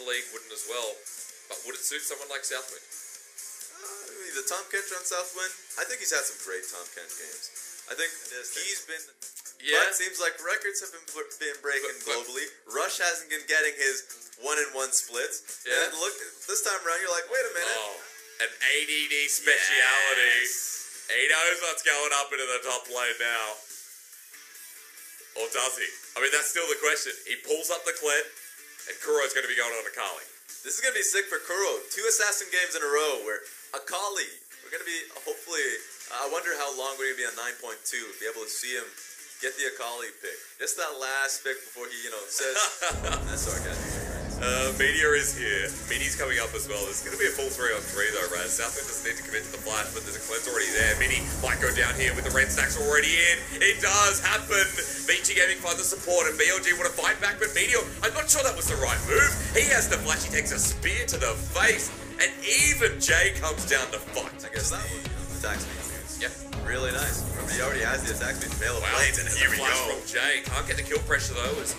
League wouldn't as well. But would it suit someone like Southwind? The Tom Kent on Southwind, I think he's had some great Tom Kent games. I think he's been... Yeah. But it seems like records have been breaking globally. Rush hasn't been getting his 1-in-1 splits. Yeah. And look, this time around, you're like, wait a minute. Oh, an ADD speciality. Yes. He knows what's going up into the top lane now. Or does he? I mean, that's still the question. He pulls up the Kled, and Kuro's going to be going on Akali. This is going to be sick for Kuro. 2 assassin games in a row where Akali, we're going to be, hopefully, I wonder how long we're going to be on 9.2, be able to see him get the Akali pick. Just that last pick before he, says, that's sarcastic. Meteor is here. Mini's coming up as well. This is going to be a full 3-on-3 though, Raz. Southwind doesn't need to commit to the flash, but there's a Kled's already there. Mini might go down here with the red stacks already in. It does happen. EndGame find the support, and BLG want to fight back, but Meteor, I'm not sure that was the right move. He has the flash, he takes a spear to the face, and even Jay comes down to fight. I guess that one, attack speed moves. Yep. Really nice. Remember, he already has the attack speed. Wow, and here we go. From Jay. Can't get the kill pressure though, as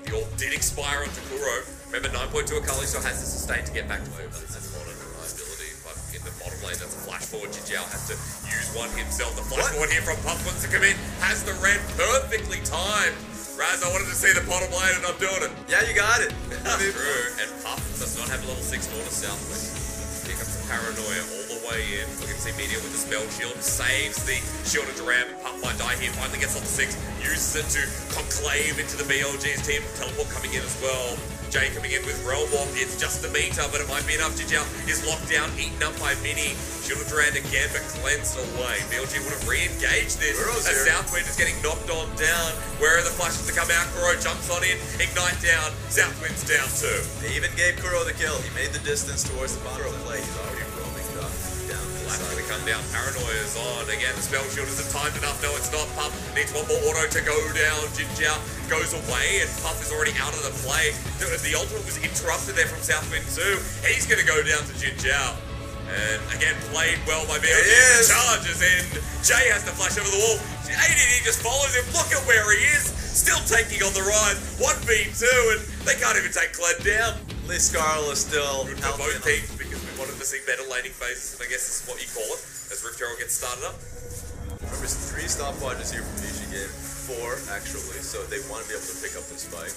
the ult did expire onto Kuro. Remember, 9.2 Akali still has to sustain to get back to home. That's not a reliability, but in the bottom lane, that's a flash forward. Jinjiao has to use one himself. The flash forward here from Puff wants to come in. Has the red perfectly timed. Raz, I wanted to see the bottom lane, and I'm doing it. Yeah, you got it. True, and Puff does not have a level 6 nor to Southwind. Here comes the paranoia all the way in. Looking to see Meteor with the spell shield. Saves the shield of Duran, and Puff might die here. Finally gets on the 6. Uses it to conclave into the BLG's team. Teleport coming in as well. Jay coming in with Realm Warp. It's just a meter, but it might be enough. Jinjiao is locked down, eaten up by Mini. Shield of Duran again, but cleansed away. BLG would have re-engaged this as Southwind is getting knocked on down. Where are the flashes to come out? Kuro jumps on in, ignite down. Southwind's down too. They even gave Kuro the kill. He made the distance towards the bottom of the play. He's already roaming down. Flash going to come down. Paranoia is on. Again, the spell shield isn't timed enough. No, it's not. Puff needs one more auto to go down. Jinjiao goes away, and Puff is already out of the play. The ultimate was interrupted there from Southwind too. He's going to go down to Jinjiao. And again, played well by BLG. Charges in. Jay has to flash over the wall. ADD just follows him. Look at where he is. Still taking on the rise. 1v2, and they can't even take Kled down. At least Scarl is still good for both teams because we wanted to see better laning phases, and I guess this is what you call it as Rift Herald gets started up. Remember, 3 stopwatches here from EndGame. 4 actually, so they want to be able to pick up this fight.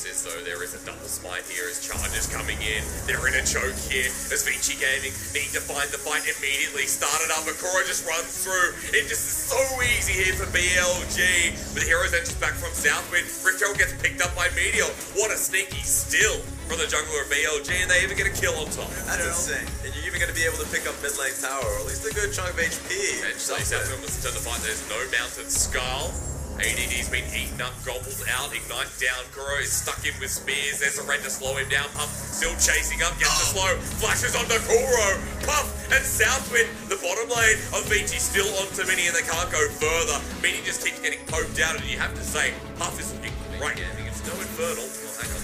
So there is a double smite here as charges coming in. They're in a choke here as EndGame need to find the fight immediately. Started up, but Kuro just runs through. It just is so easy here for BLG. But the heroes then just back from Southwind. Rift Herald gets picked up by Meteor. What a sneaky steal from the jungler of BLG, and they even get a kill on top. That's insane. And you're even going to be able to pick up mid lane tower, or at least a good chunk of HP. Eventually, Southwind wants to turn the fight. There's no mounted skull. ADD's been eaten up, gobbled out, ignite down. Kuro is stuck in with spears. There's a red to slow him down. Puff still chasing up, gets the slow, flashes onto Kuro. Puff and Southwind, the bottom lane of BG still onto Mini, and they can't go further. Mini just keeps getting poked out, and you have to say, Puff is looking great. It's no infernal. Oh, hang on.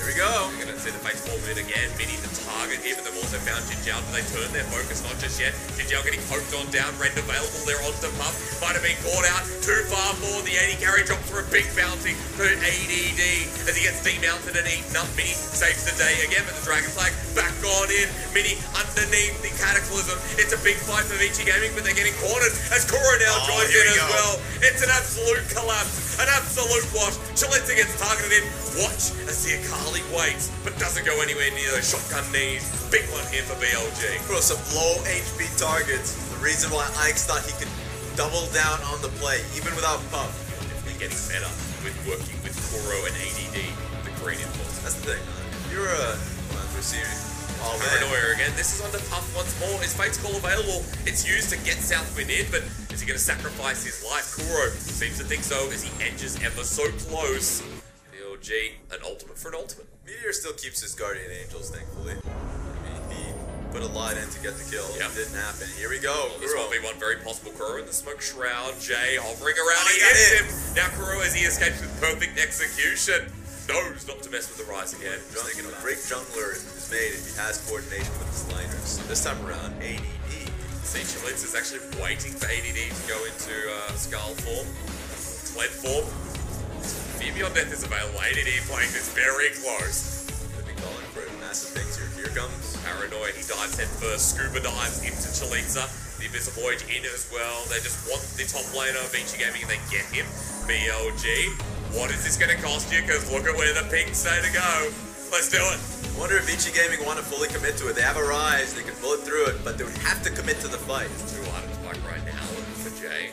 Here we go. We're going to see the face forward in again. Mini the target here, but they've also found Jinjiao. Do they turn their focus? Not just yet. Jinjiao getting poked on down. Rend available. They're onto Puff. Might have been caught out. Too far for the 80 carry. Drops for a big bounty for ADD as he gets demounted and eaten up. Mini saves the day again, but the Dragon Flag back on in. Mini underneath the Cataclysm. It's a big fight for EndGame, but they're getting cornered as Kuro now joins in as well. It's an absolute collapse. An absolute wash. Chalita gets targeted in. Watch as the Akali waits, but doesn't go anywhere near those shotgun knees. Big one here for BLG. Bro, some low HP targets. The reason why Ike's thought he could double down on the play, even without Puff. Definitely getting better with working with Kuro and ADD, the green influence. That's the thing. You're a receiver. Paranoia again. This is under Puff once more. His Fate's Call available. It's used to get Southwind in, but is he going to sacrifice his life? Kuro seems to think so as he edges ever so close. BLG, an ultimate for an ultimate. Meteor still keeps his Guardian Angels, thankfully. He put a lot in to get the kill. It didn't happen. Here we go. Well, this 1v1 very possible. Kuro in the smoke shroud. Jay hovering around. He hits him. Now Kuro, as he escapes with perfect execution, knows not to mess with the rise again. A great jungler is made if he has coordination with his laners. This time around, ADD. See, Chalita is actually waiting for ADD to go into Skull form. Kled form. Fear Beyond Death is available. ADD playing this very close. Gonna be calling for assassin picks here. Here comes Paranoid, he dives head first, scuba dives into Chalitza. The Abyssal Voyage in as well. They just want the top laner of Vici Gaming and they get him. BLG, what is this going to cost you? Because look at where the pinks say to go. Let's do it. I wonder if Vici Gaming want to fully commit to it. They have a rise, they can bullet through it, but they would have to commit to the fight. 2 items back right now for Jay.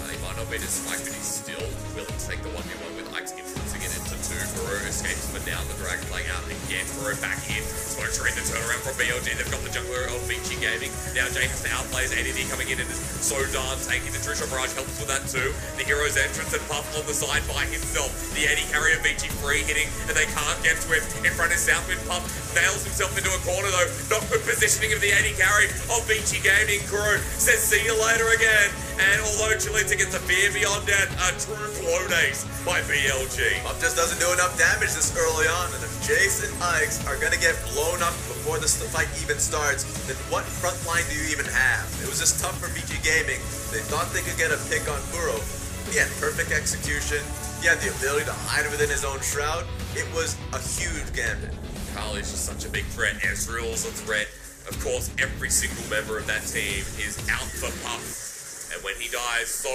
He might not be the spike, but he's still willing to take the 1v1 with Ike's influencing it into 2. Kuro escapes but down, the drag playing out again. Kuro back in. Smoker in the turnaround from BLG. They've got the jungler of Vici Gaming. Now Jay has to outplay his ADD coming in and is so darn tanky. The True Shot Barrage helps with that too. The hero's entrance and Puff on the side by himself. The AD carry of Vici free hitting and they can't get to him. In front is Southwind. Puff nails himself into a corner though. Not good positioning of the AD carry of Vici Gaming. Kuro says see you later again. And although Chalitza gets a fear beyond that, a true Kled ace by BLG. Puff just doesn't do enough damage this early on, and if Jace and Ikes are gonna get blown up before the fight even starts, then what front line do you even have? It was just tough for Vici Gaming. They thought they could get a pick on Kuro. He had perfect execution. He had the ability to hide within his own shroud. It was a huge gambit. Akali's just such a big threat. Ezreal's a threat. Of course, every single member of that team is out for Puff. And when he dies, so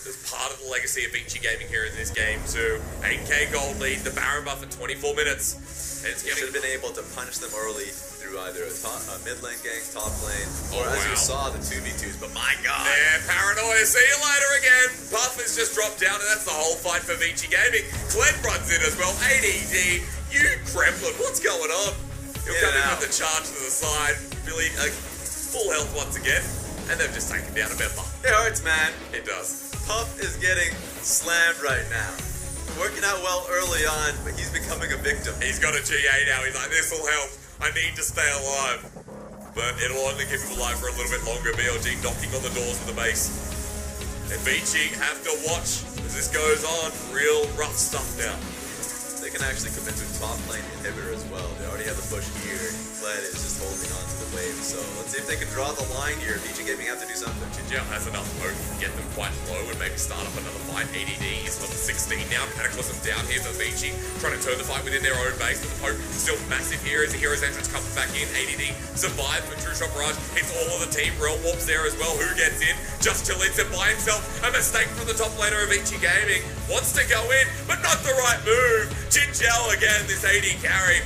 there's part of the legacy of Vici Gaming here in this game too. 8k gold lead, the Baron buff at 24 minutes. And it's Should have been able to punish them early through either a mid lane gank, top lane, or as you saw, the 2v2s. But my god! Yeah, Paranoia, see you later again. Puff has just dropped down, and that's the whole fight for Vici Gaming. Kled runs in as well. ADD, you Kremlin, what's going on? He'll come in with the charge to the side. Really, full health once again. And they've just taken down a member. It hurts, man. It does. Puff is getting slammed right now. Working out well early on, but he's becoming a victim. He's got a GA now. He's like, this will help. I need to stay alive. But it'll only keep him alive for a little bit longer. BLG knocking on the doors of the base. And Vici have to watch as this goes on. Real rough stuff now. They can actually commit to top lane inhibitor as well. They already have the push here. Kled is just holding on to the wave. So let's see if they can draw the line here. Vici Gaming have to do something. Jinjao has enough poke to get them quite low and maybe start up another fight. ADD is on 16 now. Cataclysm down here for Vici. Trying to turn the fight within their own base. But the poke still massive here as the hero's entrance comes back in. ADD survives with True Shot Barrage. Hits all of the team. Realm Warps there as well. Who gets in? Just Chalitza by himself. A mistake from the top laner of Vici Gaming. Wants to go in, but not the right move. Jinjao again, this AD carry.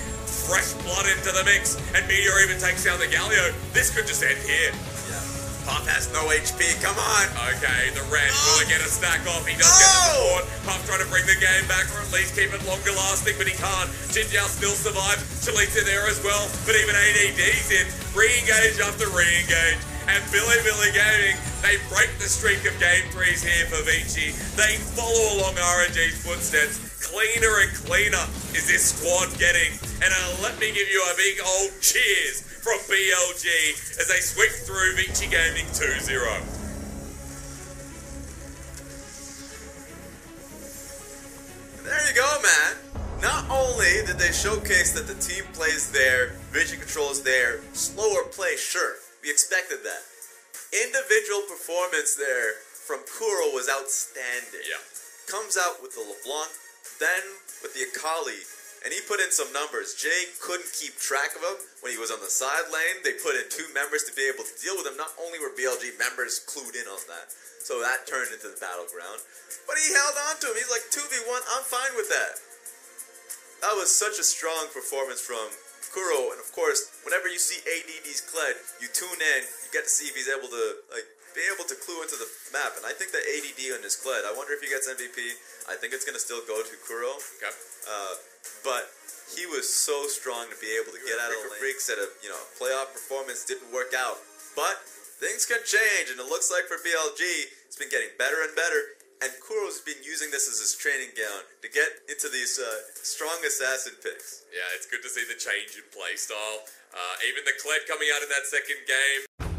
Fresh blood into the mix, and Meteor even takes down the Galio. This could just end here. Yeah. Puff has no HP, come on! Okay, the red will get a stack off. He does get the support. Puff trying to bring the game back, or at least keep it longer lasting, but he can't. Jinjao still survives. Chalitza there as well, but even ADD's in. Re-engage after re-engage. And Billy Gaming, they break the streak of game 3s here for Vici. They follow along RNG's footsteps. Cleaner and cleaner is this squad getting. And let me give you a big old cheers from BLG as they sweep through Vici Gaming 2-0. There you go, man. Not only did they showcase that the team plays there, Vici controls there, slower play, sure. We expected that. Individual performance there from Kuro was outstanding. Yeah. Comes out with the LeBlanc, then with the Akali, and he put in some numbers. Jay couldn't keep track of him when he was on the side lane. They put in 2 members to be able to deal with him. Not only were BLG members clued in on that, so that turned into the battleground, but he held on to him. He's like, 2v1, I'm fine with that. That was such a strong performance from Kuro, and of course, whenever you see ADD's Kled, you tune in, you get to see if he's able to, be able to clue into the map, and I think that ADD on his Kled, I wonder if he gets MVP. I think it's going to still go to Kuro. Okay. But he was so strong to be able to get out of the freak set of, playoff performance didn't work out. But things can change, and it looks like for BLG, it's been getting better and better. And Kuro's been using this as his training ground to get into these strong assassin picks. Yeah, it's good to see the change in play style. Even the Kled coming out in that second game.